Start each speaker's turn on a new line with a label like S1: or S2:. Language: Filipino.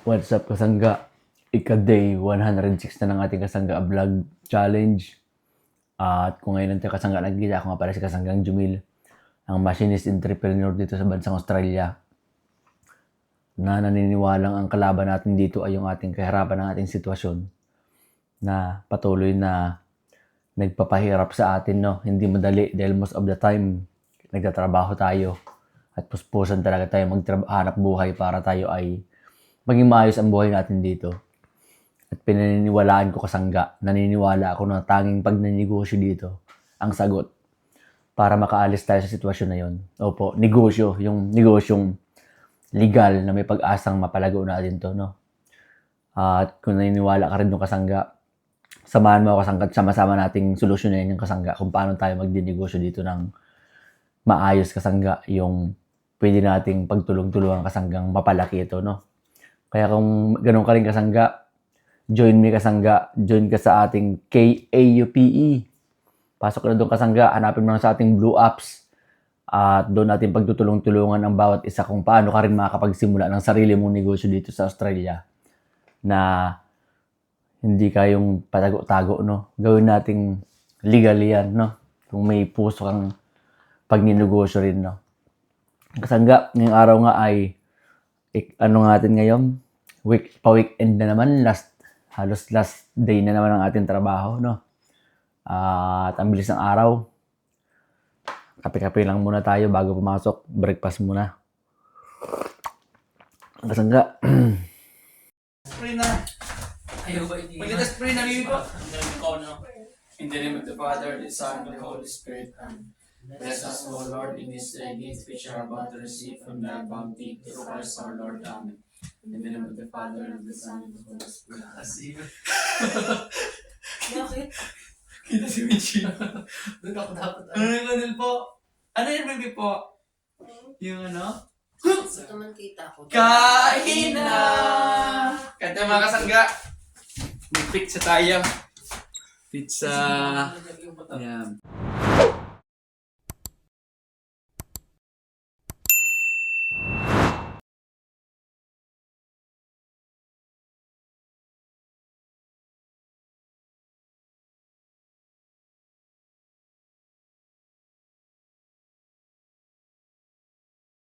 S1: What's up, Kasangga? Ika-day 106 na ng ating Kasangga Vlog Challenge. At kung ngayon natin Kasangga nagkita, ako nga pala si Kasanggang Jumil, ang machinist entrepreneur dito sa bansang Australia, na naniniwalang ang kalaban natin dito ay yung ating kahirapan ng ating sitwasyon na patuloy na nagpapahirap sa atin, no? Hindi madali dahil most of the time nagtatrabaho tayo at puspusan talaga tayo maghanap buhay para tayo ay maging maayos ang buhay natin dito. At pinaniniwalaan ko, Kasangga, naniniwala ako na tanging pagnanegosyo dito ang sagot para makaalis tayo sa sitwasyon na yon. Opo, negosyo, yung negosyong legal na may pag-asang mapalago natin to, no? At kung naniniwala ka rin, no, Kasangga, samahan mo ako, Kasangga, at sama-sama nating solusyonin yung, Kasangga, kung paano tayo magdinegosyo dito ng maayos, Kasangga, yung pwede nating pagtulong-tulungan, Kasanggang mapalaki ito, no? Kaya kung ganun ka rin, Kasangga, join me, Kasangga. Join ka sa ating KAUPE. Pasok na doon, Kasangga. Hanapin mo lang sa ating Blue Apps. At doon natin pagtutulong-tulungan ang bawat isa kung paano ka rin makakapagsimula ng sarili mong negosyo dito sa Australia. Na hindi kayong patago-tago, no? Gawin nating legal yan, no? Kung may puso kang pagninegosyo rin, no? Kasangga, ngayong araw nga ay ano nga natin ngayon? Pa-weekend na naman. Halos last day na naman ang ating trabaho, no? At ang bilis ng araw. Kape-kape lang muna tayo bago pumasok. Breakfast muna. Kasangga.
S2: Spray na.
S3: Ayaw ba hindi?
S2: Pwede na spray na, Bibi po.
S3: In the name of the Father, the Son, and the Holy Spirit. Amen. Bless us, O Lord, in these gifts which are about to receive from thy bounty, through Christ our Lord. Amen. In the name of the Father, and of the Son, and of the Holy Spirit.
S2: Bakit?
S3: Kita si Michi. Doon ako dapat.
S2: Ano yung ganun po? Ano yung Bibi po? Yung ano?
S4: Ito naman kita ko.
S2: Kain na! Kanta mga Kasangga. May pizza tayo. Pizza. Ayan.